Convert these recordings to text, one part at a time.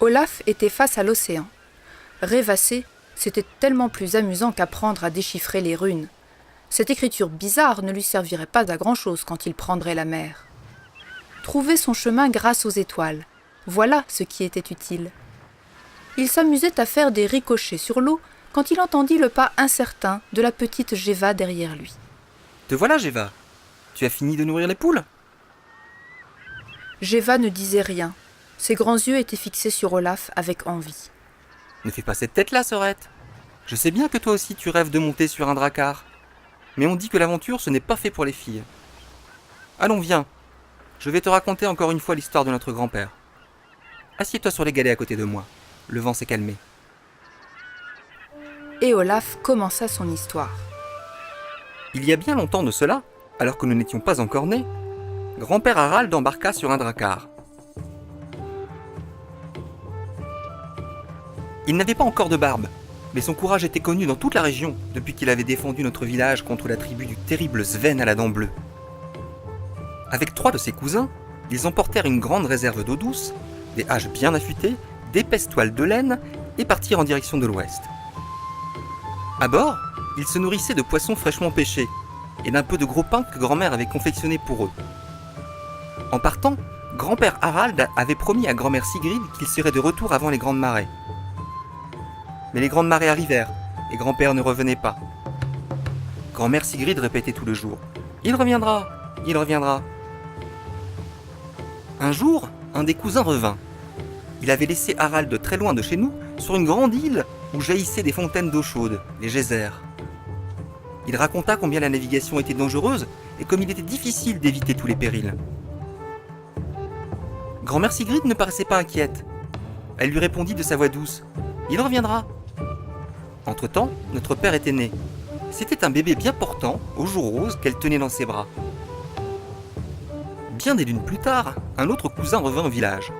Olaf était face à l'océan. Rêvasser, c'était tellement plus amusant qu'apprendre à déchiffrer les runes. Cette écriture bizarre ne lui servirait pas à grand-chose quand il prendrait la mer. Trouver son chemin grâce aux étoiles, voilà ce qui était utile. Il s'amusait à faire des ricochets sur l'eau quand il entendit le pas incertain de la petite Géva derrière lui. « Te voilà, Géva. Tu as fini de nourrir les poules ?» Géva ne disait rien. Ses grands yeux étaient fixés sur Olaf avec envie. « Ne fais pas cette tête-là, Sorette. Je sais bien que toi aussi tu rêves de monter sur un drakkar. Mais on dit que l'aventure, ce n'est pas fait pour les filles. Allons, viens. Je vais te raconter encore une fois l'histoire de notre grand-père. Assieds-toi sur les galets à côté de moi. Le vent s'est calmé. » Et Olaf commença son histoire. Il y a bien longtemps de cela, alors que nous n'étions pas encore nés, grand-père Harald embarqua sur un drakkar. Il n'avait pas encore de barbe, mais son courage était connu dans toute la région depuis qu'il avait défendu notre village contre la tribu du terrible Sven à la dent bleue. Avec 3 de ses cousins, ils emportèrent une grande réserve d'eau douce, des haches bien affûtées, d'épaisses toiles de laine et partirent en direction de l'ouest. À bord, ils se nourrissaient de poissons fraîchement pêchés et d'un peu de gros pain que grand-mère avait confectionné pour eux. En partant, grand-père Harald avait promis à grand-mère Sigrid qu'il serait de retour avant les grandes marées. Mais les grandes marées arrivèrent et grand-père ne revenait pas. Grand-mère Sigrid répétait tout le jour « Il reviendra, il reviendra ». Un jour, un des cousins revint. Il avait laissé Harald très loin de chez nous, sur une grande île où jaillissaient des fontaines d'eau chaude, les geysers. Il raconta combien la navigation était dangereuse et comme il était difficile d'éviter tous les périls. Grand-mère Sigrid ne paraissait pas inquiète. Elle lui répondit de sa voix douce « Il reviendra ». Entre-temps, notre père était né. C'était un bébé bien portant, aux joues roses, qu'elle tenait dans ses bras. Bien des lunes plus tard, un autre cousin revint au village.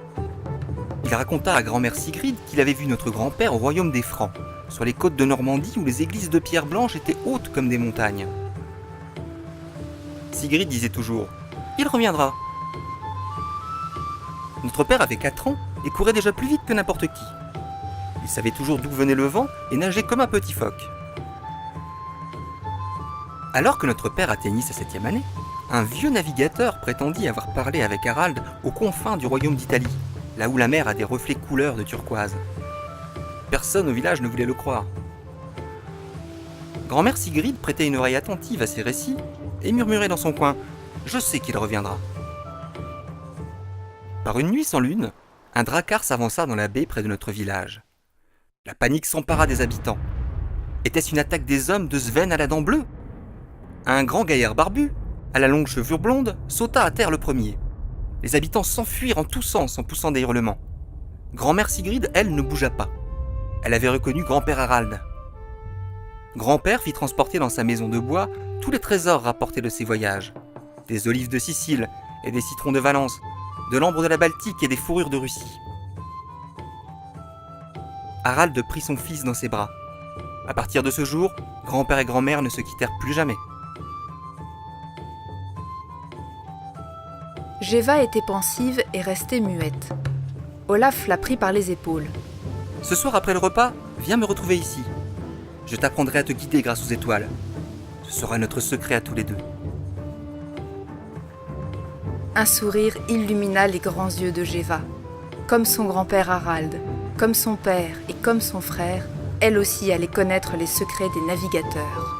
Il raconta à grand-mère Sigrid qu'il avait vu notre grand-père au royaume des Francs, sur les côtes de Normandie où les églises de pierre blanche étaient hautes comme des montagnes. Sigrid disait toujours « Il reviendra ». Notre père avait 4 ans et courait déjà plus vite que n'importe qui. Il savait toujours d'où venait le vent et nageait comme un petit phoque. Alors que notre père atteignit sa 7e année, un vieux navigateur prétendit avoir parlé avec Harald aux confins du royaume d'Italie, là où la mer a des reflets couleur de turquoise. Personne au village ne voulait le croire. Grand-mère Sigrid prêtait une oreille attentive à ses récits et murmurait dans son coin « Je sais qu'il reviendra ». Par une nuit sans lune, un drakkar s'avança dans la baie près de notre village. La panique s'empara des habitants. Était-ce une attaque des hommes de Sven à la dent bleue ? Un grand gaillard barbu, à la longue chevelure blonde, sauta à terre le premier. Les habitants s'enfuirent en tous sens en poussant des hurlements. Grand-mère Sigrid, elle, ne bougea pas. Elle avait reconnu grand-père Harald. Grand-père fit transporter dans sa maison de bois tous les trésors rapportés de ses voyages. Des olives de Sicile et des citrons de Valence, de l'ambre de la Baltique et des fourrures de Russie. Harald prit son fils dans ses bras. À partir de ce jour, grand-père et grand-mère ne se quittèrent plus jamais. Géva était pensive et restait muette. Olaf la prit par les épaules. « Ce soir après le repas, viens me retrouver ici. Je t'apprendrai à te guider grâce aux étoiles. Ce sera notre secret à tous les deux. » Un sourire illumina les grands yeux de Géva. Comme son grand-père Harald, comme son père et comme son frère, elle aussi allait connaître les secrets des navigateurs.